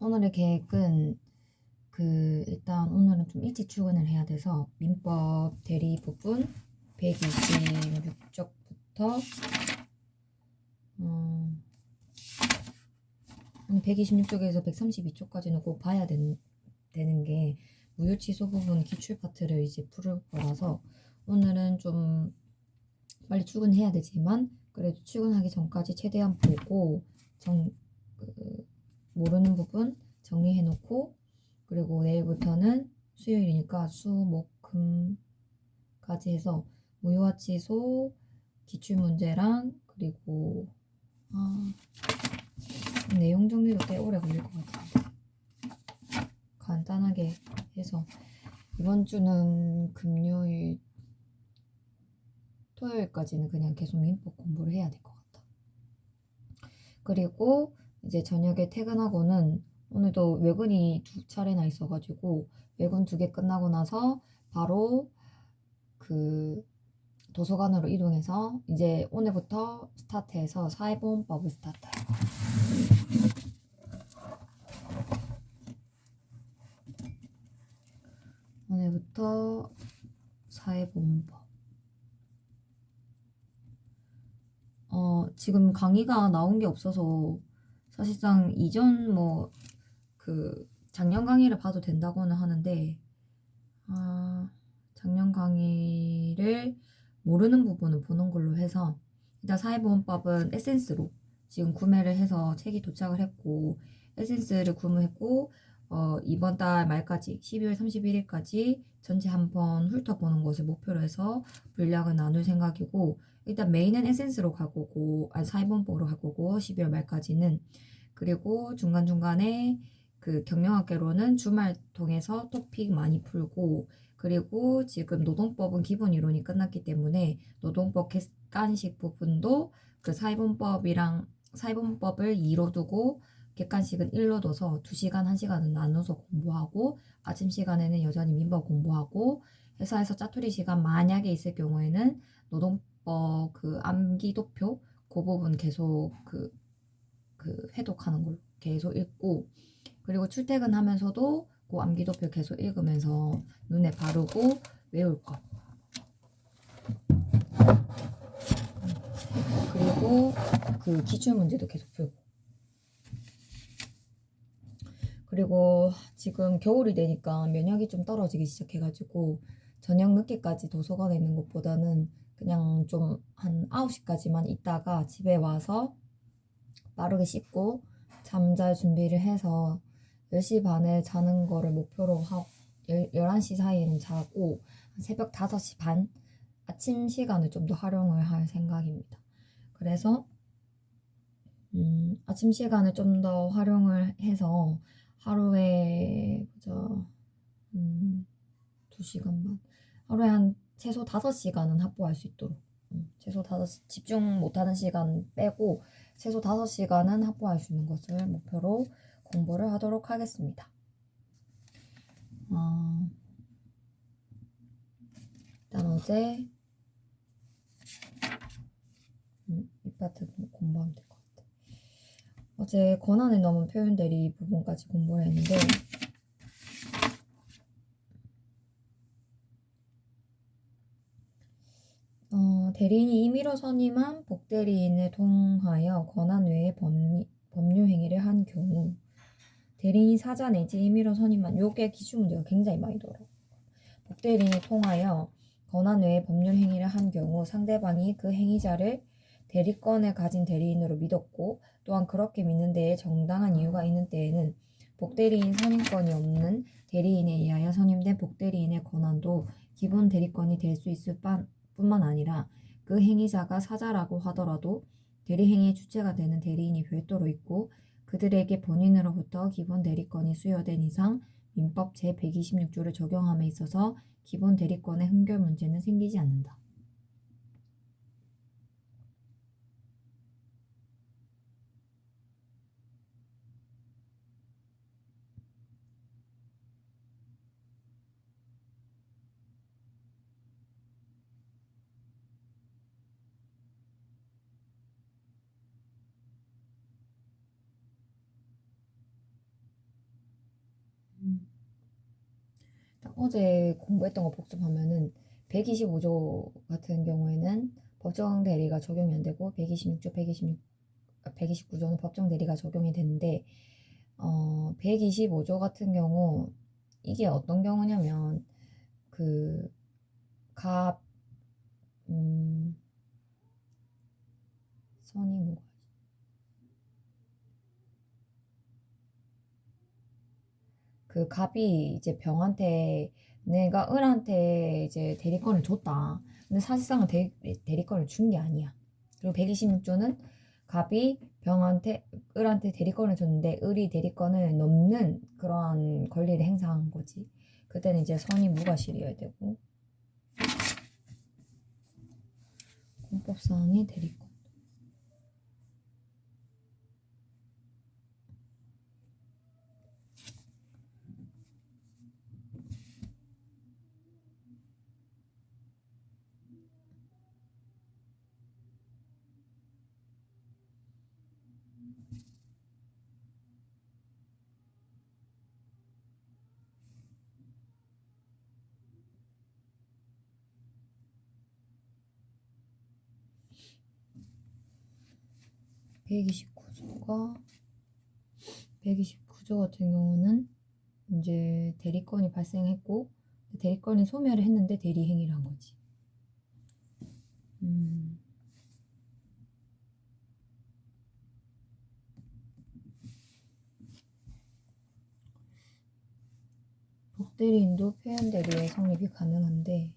오늘의 계획은 일단 오늘은 좀 일찍 출근을 해야 돼서 민법 대리 부분 126쪽부터 126쪽에서 132쪽까지는 꼭 봐야 되는 게 무효 취소 부분 기출 파트를 이제 풀을 거라서 오늘은 좀 빨리 출근해야 되지만 그래도 출근하기 전까지 최대한 보고 모르는 부분 정리해 놓고, 그리고 내일부터는 수요일이니까 수, 목, 금까지 해서 무효화 취소 기출문제랑, 그리고 내용 정리도 꽤 오래 걸릴 것 같은데 간단하게 해서 이번 주는 금요일 토요일까지는 그냥 계속 민법 공부를 해야 될 것 같아. 그리고 이제 저녁에 퇴근하고는 오늘도 외근이 2차례나 있어가지고 외근 2개 끝나고 나서 바로 도서관으로 이동해서 이제 오늘부터 스타트해서 사회보험법을 스타트해요. 오늘부터 사회보험법. 지금 강의가 나온 게 없어서 사실상 이전 작년 강의를 봐도 된다고는 하는데, 작년 강의를 모르는 부분은 보는 걸로 해서 일단 사회보험법은 에센스로 지금 구매를 해서 책이 도착을 했고, 에센스를 구매했고 이번 달 말까지 12월 31일까지 전체 한번 훑어보는 것을 목표로 해서 분량을 나눌 생각이고, 일단 메인은 에센스로 갈 거고, 사회보험법으로 갈 거고 12월 말까지는. 그리고 중간중간에 경영학개론은 주말 통해서 토픽 많이 풀고, 그리고 지금 노동법은 기본 이론이 끝났기 때문에 노동법 객관식 부분도 사회보험법을 2로 두고 객관식은 1로 둬서 2시간, 1시간은 나눠서 공부하고, 아침 시간에는 여전히 민법 공부하고, 회사에서 짜투리 시간 만약에 있을 경우에는 노동법 암기도표 그 부분 계속 회독하는 걸로 계속 읽고, 그리고 출퇴근하면서도 그 암기도표 계속 읽으면서 눈에 바르고 외울 것. 그리고 기출문제도 계속 풀고. 그리고 지금 겨울이 되니까 면역이 좀 떨어지기 시작해가지고 저녁 늦게까지 도서관에 있는 것보다는 그냥 좀 한 9시까지만 있다가 집에 와서 빠르게 씻고 잠잘 준비를 해서 10시 반에 자는 거를 목표로 하고 11시 사이에는 자고 새벽 5시 반 아침 시간을 좀 더 활용을 할 생각입니다. 그래서 아침 시간을 좀 더 활용을 해서 하루에 2시간 반, 하루에 한 최소 5시간은 확보할 수 있도록, 최소 5 집중 못하는 시간 빼고 최소 5시간은 확보할 수 있는 것을 목표로 공부를 하도록 하겠습니다. 일단 어제 이 파트 공부하면 될 것 같아. 어제 권한을 넘은 표현 대리 부분까지 공부를 했는데, 대리인이 임의로 선임한 복대리인을 통하여 권한 외의 법률 행위를 한 경우, 대리인이 사자 내지 임의로 선임한, 요게 기출문제가 굉장히 많이 들어요. 복대리인을 통하여 권한 외의 법률 행위를 한 경우 상대방이 그 행위자를 대리권을 가진 대리인으로 믿었고, 또한 그렇게 믿는 데에 정당한 이유가 있는 때에는 복대리인 선임권이 없는 대리인에 의하여 선임된 복대리인의 권한도 기본 대리권이 될 수 있을 뿐만 아니라 그 행위자가 사자라고 하더라도 대리행위의 주체가 되는 대리인이 별도로 있고, 그들에게 본인으로부터 기본 대리권이 수여된 이상 민법 제126조를 적용함에 있어서 기본 대리권의 흠결 문제는 생기지 않는다. 어제 공부했던 거 복습하면은 125조 같은 경우에는 법정 대리가 적용이 안 되고 126조, 129조는 법정 대리가 적용이 되는데 125조 같은 경우 이게 어떤 경우냐면 그 갑, 선이 뭐가 그 갑이 이제 병한테 내가 을한테 이제 대리권을 줬다. 근데 사실상은 대리권을 준 게 아니야. 그리고 126조는 갑이 병한테 을한테 대리권을 줬는데 을이 대리권을 넘는 그러한 권리를 행사한 거지. 그때는 이제 선이 무과실이어야 되고 공법상의 대리권. (129조) 같은 경우는 이제 대리권이 발생했고 대리권이 소멸을 했는데 대리행위를 한 거지. 복대리인도 표현대리의 성립이 가능한데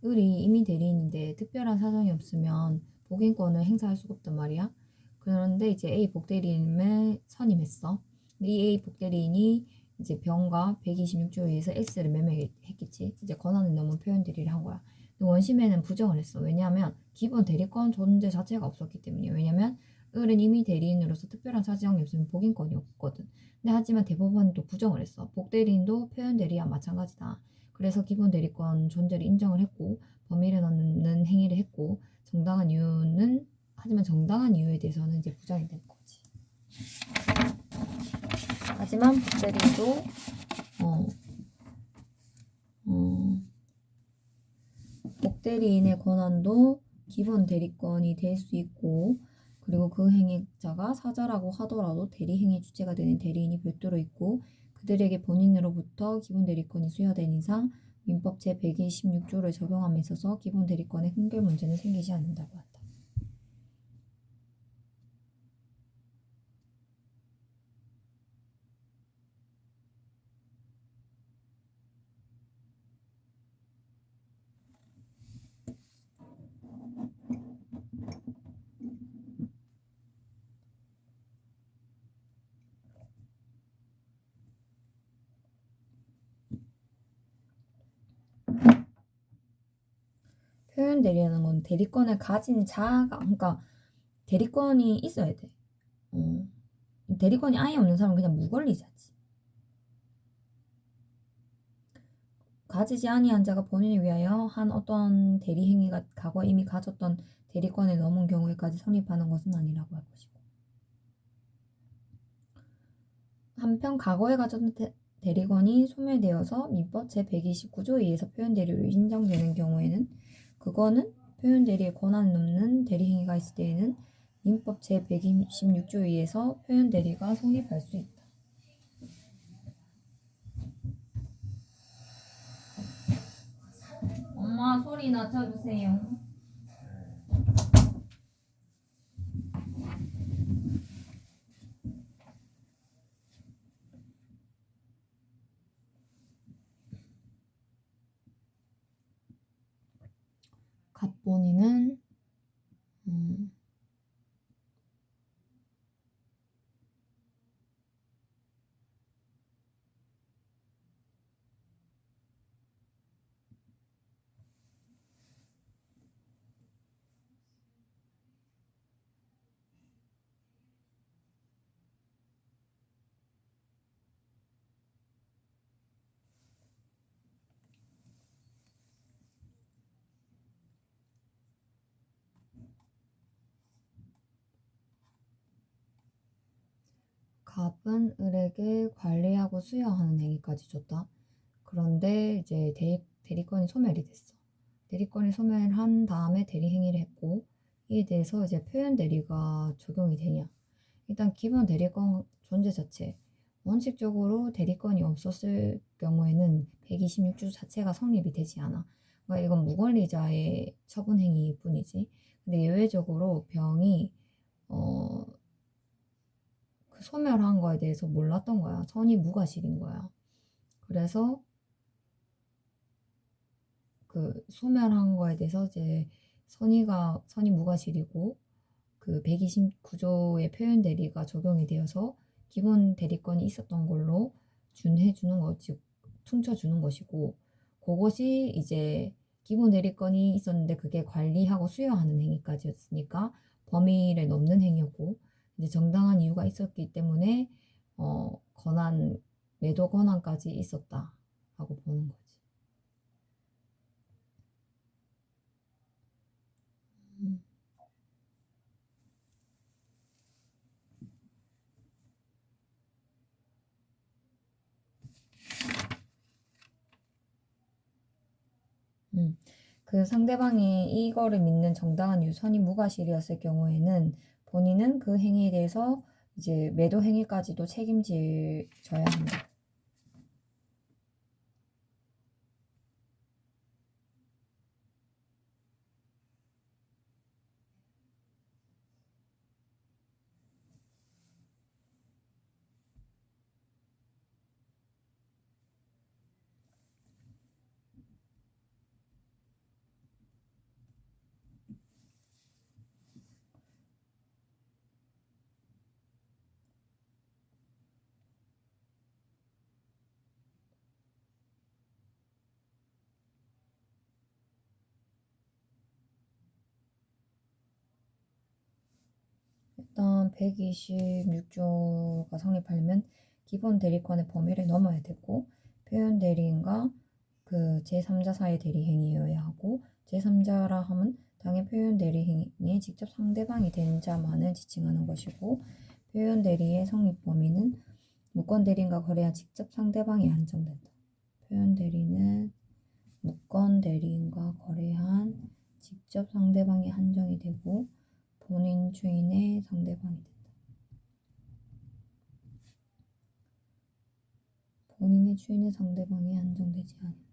을이 이미 대리인인데 특별한 사정이 없으면 복인권을 행사할 수가 없단 말이야. 그런데 이제 A 복대리인을 선임했어. 이 A 복대리인이 이제 병과 126조에 의해서 S를 매매했겠지. 이제 권한을 넘은 표현대리를 한 거야. 근데 원심에는 부정을 했어. 왜냐하면 기본 대리권 존재 자체가 없었기 때문이야. 왜냐면 을은 이미 대리인으로서 특별한 사정이 없으면 복인권이 없거든. 근데 하지만 대법원은 또 부정을 했어. 복대리인도 표현대리와 마찬가지다. 그래서 기본 대리권 존재를 인정을 했고 범위를 넣는 행위를 했고 정당한 이유는 하지만 정당한 이유에 대해서는 이제 부정이 된 거지. 하지만 복대리도 복대리인의 권한도 기본 대리권이 될 수 있고 그리고 그 행위자가 사자라고 하더라도 대리행위 주체가 되는 대리인이 별도로 있고 그들에게 본인으로부터 기본 대리권이 수여된 이상 민법 제126조를 적용함에 있어서 기본 대리권의 흥결 문제는 생기지 않는다고 한다. 표현 대리라는 건 대리권을 가진 자가 그러니까 대리권이 있어야 돼. 대리권이 아예 없는 사람은 그냥 무권리자지. 가지지 아니한 자가 본인을 위하여 한 어떤 대리 행위가 과거에 이미 가졌던 대리권에 넘은 경우에까지 성립하는 것은 아니라고 할 것이고. 한편 과거에 가졌던 대리권이 소멸되어서 민법 제129조에 의해서 표현대리로 인정되는 경우에는 그거는 표현대리의 권한을 넘는 대리행위가 있을 때에는 민법 제126조에 의해서 표현대리가 성립할 수 있다. 엄마 소리 낮춰주세요. 갑본인은 갑은 을에게 관리하고 수여하는 행위까지 줬다. 그런데 이제 대리권이 소멸이 됐어. 대리권이 소멸한 다음에 대리 행위를 했고, 이에 대해서 이제 표현 대리가 적용이 되냐? 일단 기본 대리권 존재 자체, 원칙적으로 대리권이 없었을 경우에는 126조 자체가 성립이 되지 않아. 그러니까 이건 무권리자의 처분 행위일 뿐이지. 근데 예외적으로 병이 그 소멸한 거에 대해서 몰랐던 거야. 선이 무과실인 거야. 그래서 그 소멸한 거에 대해서 이제 선이 무과실이고 그 129조의 표현 대리가 적용이 되어서 기본 대리권이 있었던 걸로 준해주는 거지, 퉁쳐주는 것이고, 그것이 이제 기본 대리권이 있었는데 그게 관리하고 수여하는 행위까지였으니까 범위를 넘는 행위였고, 이제 정당한 이유가 있었기 때문에 권한 매도 권한까지 있었다라고 보는 거지. 음. 그 상대방이 이거를 믿는 정당한 이유, 선이 무과실이었을 경우에는 본인은 그 행위에 대해서 이제 매도 행위까지도 책임져야 한다. 일단 126조가 성립하려면 기본 대리권의 범위를 넘어야 되고, 표현 대리인과 그 제3자 사이 대리 행위여야 하고, 제3자라 함은 당해 표현 대리 행위에 직접 상대방이 된 자만을 지칭하는 것이고, 표현 대리의 성립 범위는 무권 대리인과 거래한 직접 상대방에 한정된다. 표현 대리는 무권 대리인과 거래한 직접 상대방에 한정이 되고, 본인 주인의 상대방이 된다. 본인의 주인의 상대방에 한정되지 않는다.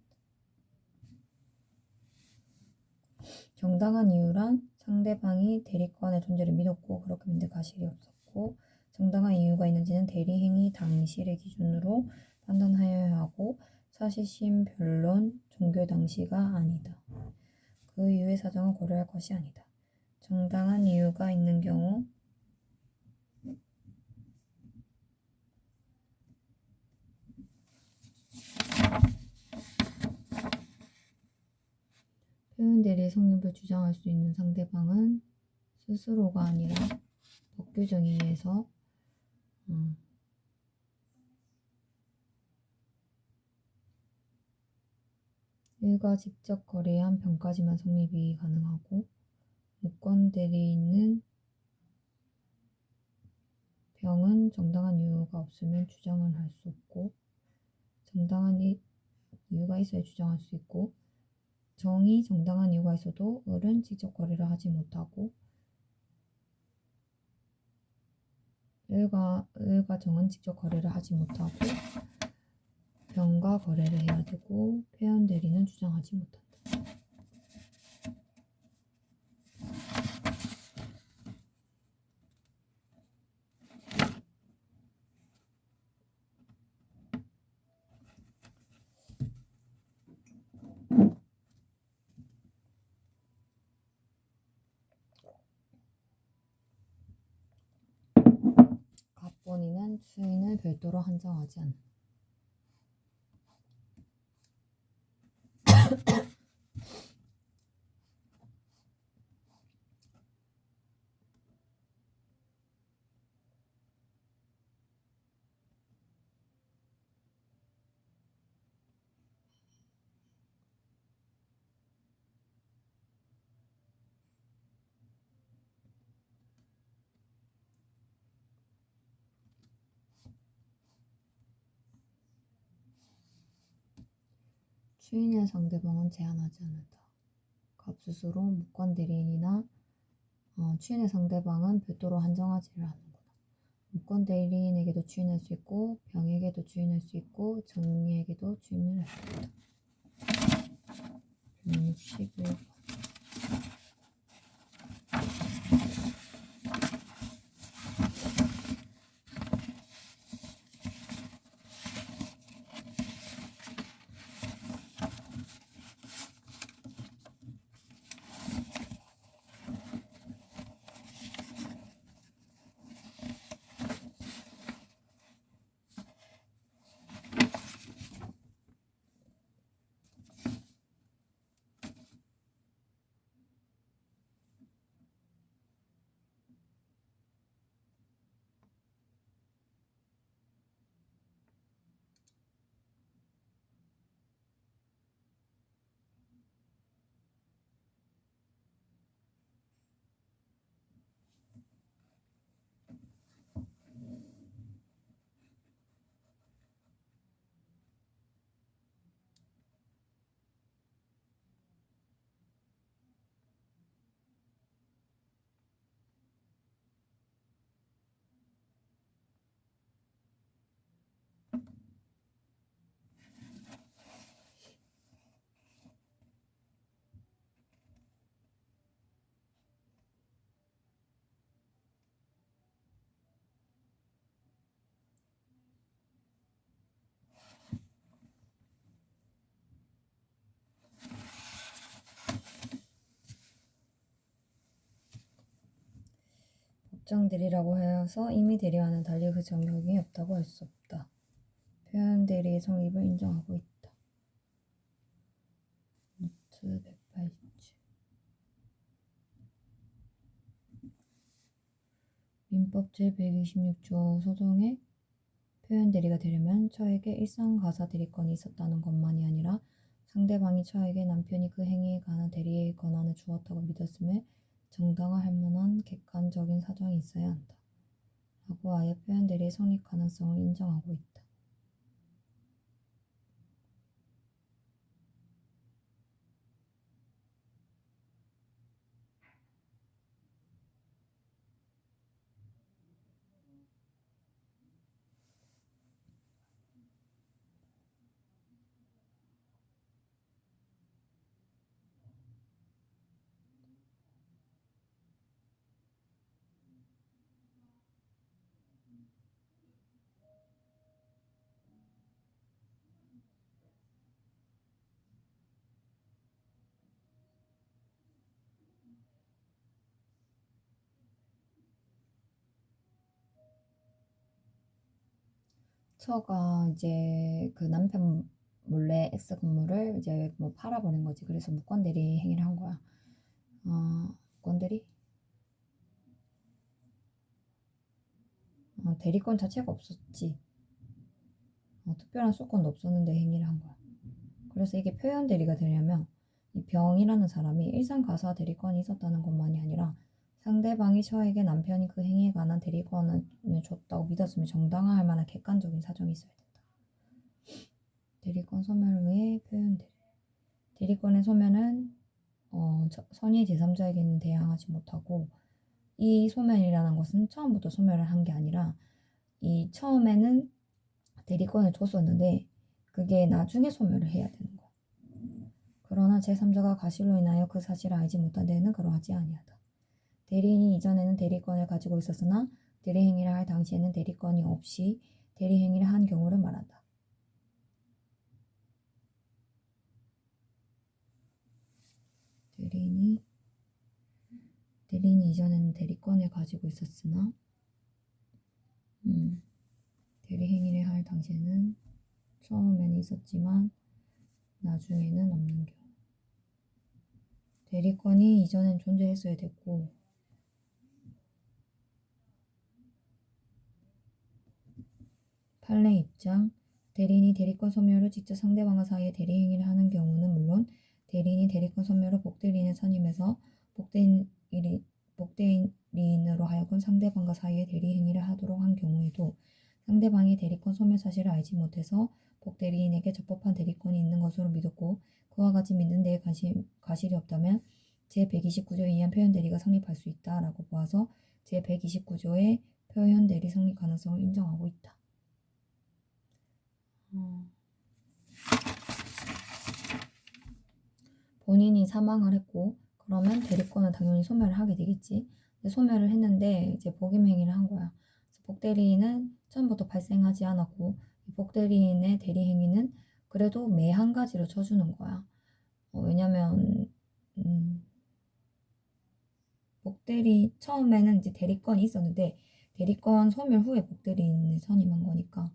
정당한 이유란 상대방이 대리권의 존재를 믿었고 그렇게 믿을 가실이 없었고, 정당한 이유가 있는지는 대리 행위 당시를 기준으로 판단하여야 하고, 사실심 변론 종교 당시가 아니다. 그 이유의 사정은 고려할 것이 아니다. 정당한 이유가 있는 경우 표현 대리의 성립을 주장할 수 있는 상대방은 스스로가 아니라 법 규정에 의해서 일과 직접 거래한 병까지만 성립이 가능하고, 무권 대리인은 병은 정당한 이유가 없으면 주장을 할 수 없고, 정당한 이유가 있어야 주장할 수 있고, 정이 정당한 이유가 있어도 을은 직접 거래를 하지 못하고, 을과 정은 직접 거래를 하지 못하고, 병과 거래를 해야 되고, 표현 대리는 주장하지 못한다. 갑본인은 주인을 별도로 한정하지 않는다. 추인의 상대방은 제한하지 않는다. 갑수수로 무권 대리인이나 추인의 상대방은 별도로 한정하지를 않는구나. 무권 대리인에게도 추인할 수 있고 병에게도 추인할 수 있고 정의에게도 추인을 할 수 있다. 61번. 법정 대리라고 해서 임의 대리와는 달리 그 적용이 없다고 할 수 없다. 표현 대리의 성립을 인정하고 있다. 노트 180. 민법 제126조 소정의 표현 대리가 되려면 처에게 일상 가사 대리권이 있었다는 것만이 아니라 상대방이 처에게 남편이 그 행위에 관한 대리의 권한을 주었다고 믿었음에 정당화할 만한 객관적인 사정이 있어야 한다. 라고 하여 표현 대리의 성립 가능성을 인정하고 있다. 처가 이제 그 남편 몰래 X 건물을 이제 뭐 팔아버린 거지. 그래서 무권 대리 행위를 한 거야. 무권 대리? 대리권 자체가 없었지. 특별한 소권도 없었는데 행위를 한 거야. 그래서 이게 표현 대리가 되려면 이 병이라는 사람이 일상 가사 대리권이 있었다는 것만이 아니라 상대방이 처에게 남편이 그 행위에 관한 대리권을 줬다고 믿었으면 정당화할 만한 객관적인 사정이 있어야 된다. 대리권 소멸을 위해 표현 대리. 대리권의 소멸은 선의 제3자에게는 대항하지 못하고 이 소멸이라는 것은 처음부터 소멸을 한 게 아니라 이 처음에는 대리권을 줬었는데 그게 나중에 소멸을 해야 되는 거야. 그러나 제3자가 과실로 인하여 그 사실을 알지 못한 데에는 그러하지 아니하다. 대리인이 이전에는 대리권을 가지고 있었으나 대리행위를 할 당시에는 대리권이 없이 대리행위를 한 경우를 말한다. 대리인이 이전에는 대리권을 가지고 있었으나 대리행위를 할 당시에는 처음에는 있었지만 나중에는 없는 경우. 대리권이 이전엔 존재했어야 됐고 판례 입장 대리인이 대리권 소멸을 직접 상대방과 사이에 대리행위를 하는 경우는 물론 대리인이 대리권 소멸을 복대리인을 선임해서 복대리인으로 하여금 상대방과 사이에 대리행위를 하도록 한 경우에도 상대방이 대리권 소멸 사실을 알지 못해서 복 대리인에게 적법한 대리권이 있는 것으로 믿었고 그와 같이 믿는 데에 과실이 없다면 제129조에 의한 표현 대리가 성립할 수 있다라고 보아서 제129조의 표현 대리 성립 가능성을 인정하고 있다. 본인이 사망을 했고 그러면 대리권은 당연히 소멸을 하게 되겠지. 근데 소멸을 했는데 이제 복임 행위를 한 거야. 그래서 복 대리인은 처음부터 발생하지 않았고 이 복 대리인의 대리 행위는 그래도 매 한 가지로 쳐주는 거야. 왜냐면 복 대리 처음에는 이제 대리권이 있었는데 대리권 소멸 후에 복 대리인을 선임한 거니까.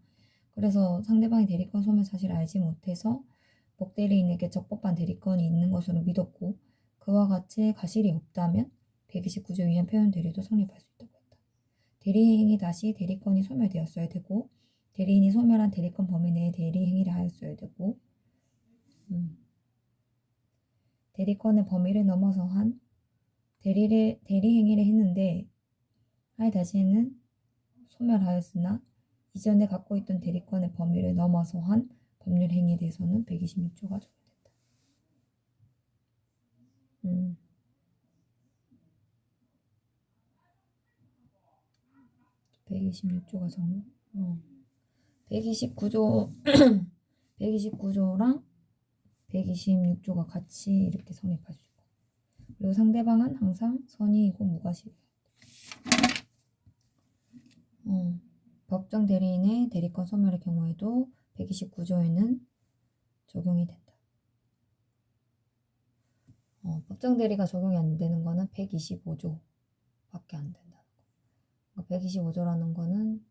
그래서 상대방이 대리권 소멸 사실을 알지 못해서 복 대리인에게 적법한 대리권이 있는 것으로 믿었고 그와 같이 과실이 없다면 129조에 의한 표현 대리도 성립할 수 있다고 했다. 대리행위 다시 대리권이 소멸되었어야 되고 대리인이 소멸한 대리권 범위 내에 대리행위를 하였어야 되고 대리권의 범위를 넘어서 한 대리행위를 했는데 아예 다시는 소멸하였으나 이전에 갖고 있던 대리권의 범위를 넘어서 한 법률 행위에 대해서는 126조가 적용된다. 126조가 적용. 129조 129조랑 126조가 같이 이렇게 성립할 수 있고 그리고 상대방은 항상 선의이고 무과실이야. 법정 대리인의 대리권 소멸의 경우에도 129조에는 적용이 된다. 법정 대리가 적용이 안 되는 거는 125조밖에 안 된다는 거. 125조라는 거는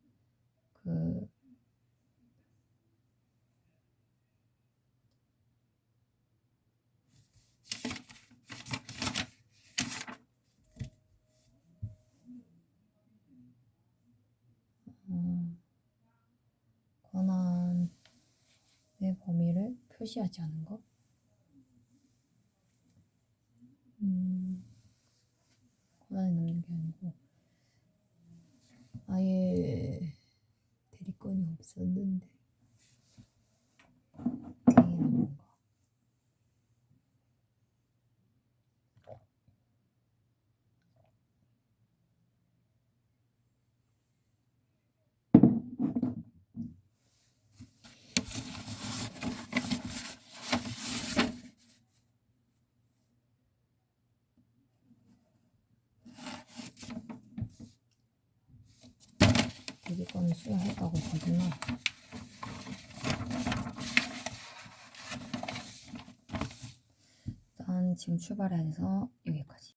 권한의 범위를 표시하지 않은 거. 권한이 넘는 게 아니고 아예 대리권이 없었는데 이런 거. 대리권을 수여했다고 거짓말. 일단 지금 출발해서 여기까지.